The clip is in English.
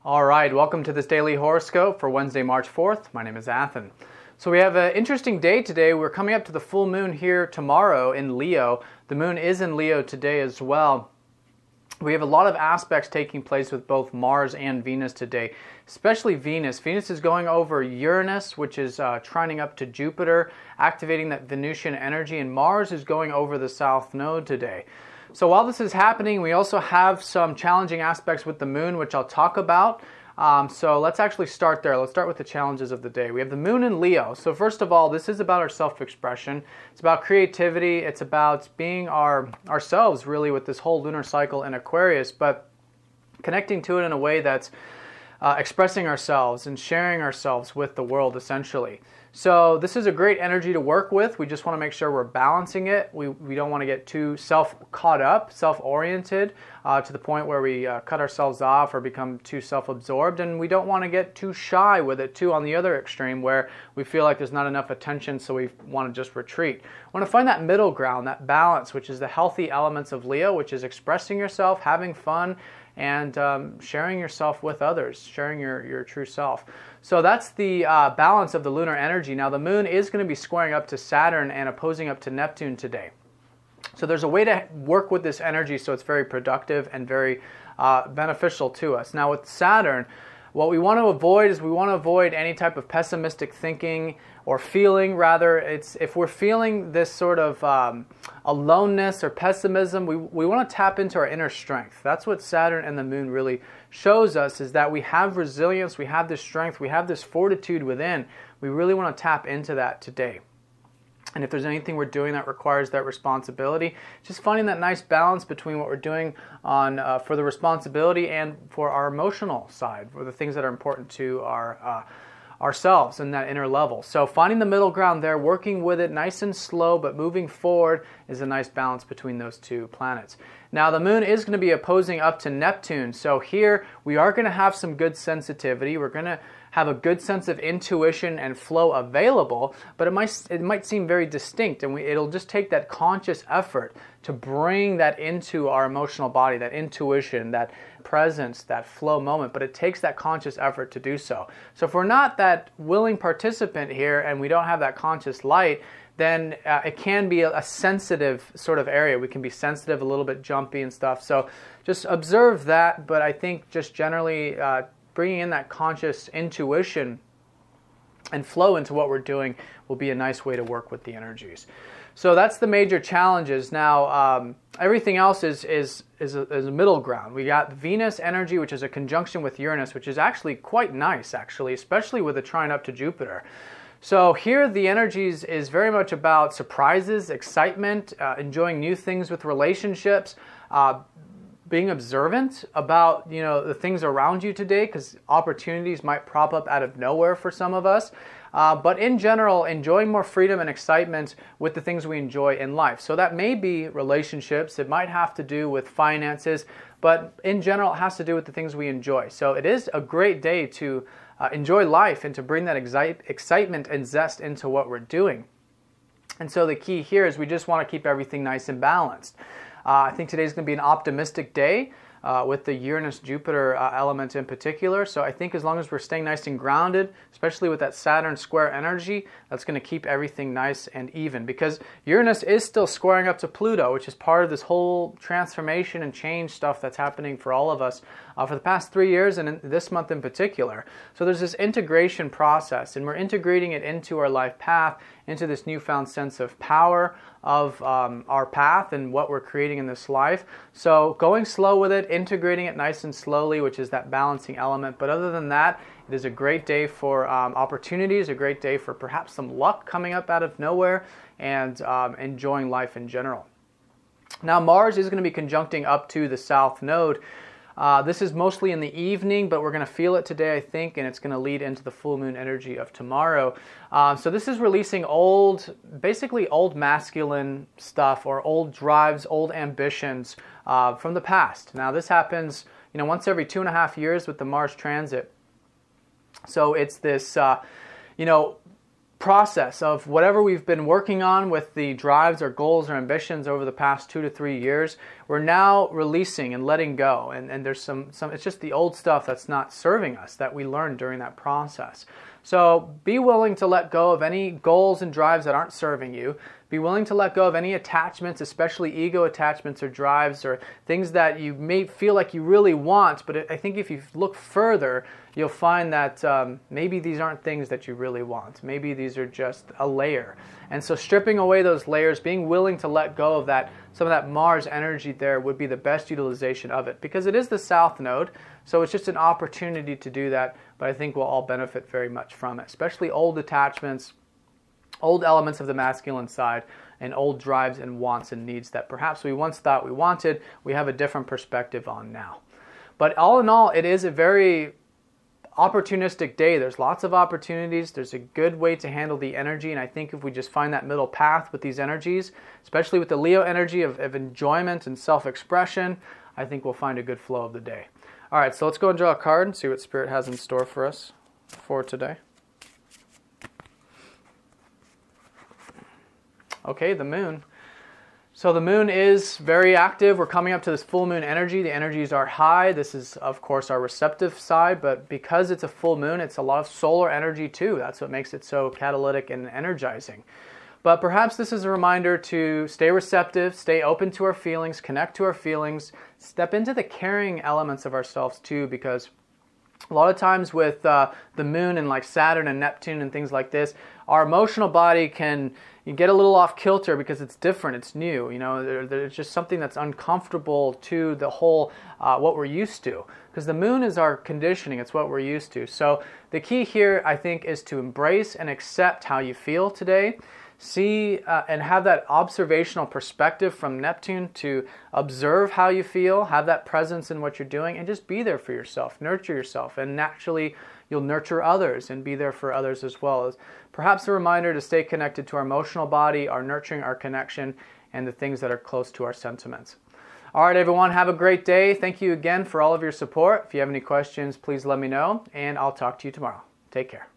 All right, welcome to this daily horoscope for Wednesday, March 4th. My name is Athen. So we have an interesting day today. We're coming up to the full moon here tomorrow in Leo. The moon is in Leo today as well. We have a lot of aspects taking place with both Mars and Venus today, especially Venus. Venus is going over Uranus, which is trining up to Jupiter, activating that Venusian energy, and Mars is going over the South Node today. So while this is happening, we also have some challenging aspects with the moon, which I'll talk about. So let's actually start there. Let's start with the challenges of the day. We have the moon in Leo. So first of all, this is about our self-expression. It's about creativity. It's about being ourselves, really, with this whole lunar cycle in Aquarius, but connecting to it in a way that's expressing ourselves and sharing ourselves with the world, essentially. So this is a great energy to work with. We just want to make sure we're balancing it. We don't want to get too caught up, self-oriented, to the point where we cut ourselves off or become too self-absorbed. And we don't want to get too shy with it, too, on the other extreme, where we feel like there's not enough attention, so we want to just retreat. We want to find that middle ground, that balance, which is the healthy elements of Leo, which is expressing yourself, having fun, and sharing yourself with others, sharing your true self. So that's the balance of the lunar energy. Now the moon is going to be squaring up to Saturn and opposing up to Neptune today. So there's a way to work with this energy so it's very productive and very beneficial to us. Now with Saturn, what we want to avoid is we want to avoid any type of pessimistic thinking or feeling. Rather, it's if we're feeling this sort of aloneness or pessimism, we want to tap into our inner strength. That's what Saturn and the moon really shows us, is that we have resilience, we have this strength, we have this fortitude within. We really want to tap into that today. And if there's anything we're doing that requires that responsibility, just finding that nice balance between what we're doing on for the responsibility and for our emotional side, for the things that are important to ourselves and that inner level. So finding the middle ground there, working with it nice and slow, but moving forward is a nice balance between those two planets. Now the moon is going to be opposing up to Neptune. So here we are going to have some good sensitivity. We're going to have a good sense of intuition and flow available, but it might seem very distinct, and it'll just take that conscious effort to bring that into our emotional body, that intuition, that presence, that flow moment, but it takes that conscious effort to do so. So if we're not that willing participant here and we don't have that conscious light, then it can be a sensitive sort of area. We can be sensitive, a little bit jumpy and stuff. So just observe that, but I think just generally bringing in that conscious intuition and flow into what we're doing will be a nice way to work with the energies. So that's the major challenges. Now, everything else is a middle ground. We got Venus energy, which is a conjunction with Uranus, which is actually quite nice, actually, especially with a trine up to Jupiter. So here the energies is very much about surprises, excitement, enjoying new things with relationships, being observant about the things around you today, because opportunities might prop up out of nowhere for some of us. But in general, enjoying more freedom and excitement with the things we enjoy in life. So that may be relationships, it might have to do with finances, but in general it has to do with the things we enjoy. So it is a great day to enjoy life and to bring that excitement and zest into what we're doing. And so the key here is we just want to keep everything nice and balanced. I think today's going to be an optimistic day with the Uranus-Jupiter element in particular. So I think as long as we're staying nice and grounded, especially with that Saturn square energy, that's going to keep everything nice and even. Because Uranus is still squaring up to Pluto, which is part of this whole transformation and change stuff that's happening for all of us for the past 3 years and this month in particular. So there's this integration process, and we're integrating it into our life path, into this newfound sense of power of our path and what we're creating in this life. So going slow with it, integrating it nice and slowly, which is that balancing element. But other than that, it is a great day for opportunities, a great day for perhaps some luck coming up out of nowhere, and enjoying life in general. Now Mars is going to be conjuncting up to the South Node. This is mostly in the evening, but we're going to feel it today, I think, and it's going to lead into the full moon energy of tomorrow. So this is releasing basically old masculine stuff, or old drives, old ambitions from the past. Now this happens, once every 2.5 years with the Mars transit. So it's this, process of whatever we've been working on with the drives or goals or ambitions over the past 2 to 3 years, we're now releasing and letting go. And there's some it's just the old stuff that's not serving us that we learned during that process. So be willing to let go of any goals and drives that aren't serving you. Be willing to let go of any attachments, especially ego attachments or drives or things that you may feel like you really want. But I think if you look further, you'll find that maybe these aren't things that you really want. Maybe these are just a layer. And so stripping away those layers, being willing to let go of that, some of that Mars energy there would be the best utilization of it, because it is the South Node. So it's just an opportunity to do that, but I think we'll all benefit very much from it, especially old attachments, old elements of the masculine side, and old drives and wants and needs that perhaps we once thought we wanted, we have a different perspective on now. But all in all, it is a very opportunistic day. There's lots of opportunities. There's a good way to handle the energy, and I think if we just find that middle path with these energies, especially with the Leo energy of enjoyment and self-expression, I think we'll find a good flow of the day. All right, so let's go and draw a card and see what Spirit has in store for us for today. Okay, the moon. So the moon is very active. We're coming up to this full moon energy. The energies are high. This is, of course, our receptive side, but because it's a full moon, it's a lot of solar energy too. That's what makes it so catalytic and energizing. But perhaps this is a reminder to stay receptive, stay open to our feelings, connect to our feelings, step into the caring elements of ourselves too, because a lot of times with the moon and like Saturn and Neptune and things like this, our emotional body can get a little off kilter because it's different, it's new. You know, there's just something that's uncomfortable to the whole what we're used to. Because the moon is our conditioning, it's what we're used to. So the key here, I think, is to embrace and accept how you feel today. See and have that observational perspective from Neptune to observe how you feel, have that presence in what you're doing, and just be there for yourself, nurture yourself, and naturally you'll nurture others and be there for others as well. As perhaps a reminder to stay connected to our emotional body, our nurturing, our connection, and the things that are close to our sentiments. All right, everyone, have a great day. Thank you again for all of your support. If you have any questions, please let me know, and I'll talk to you tomorrow. Take care.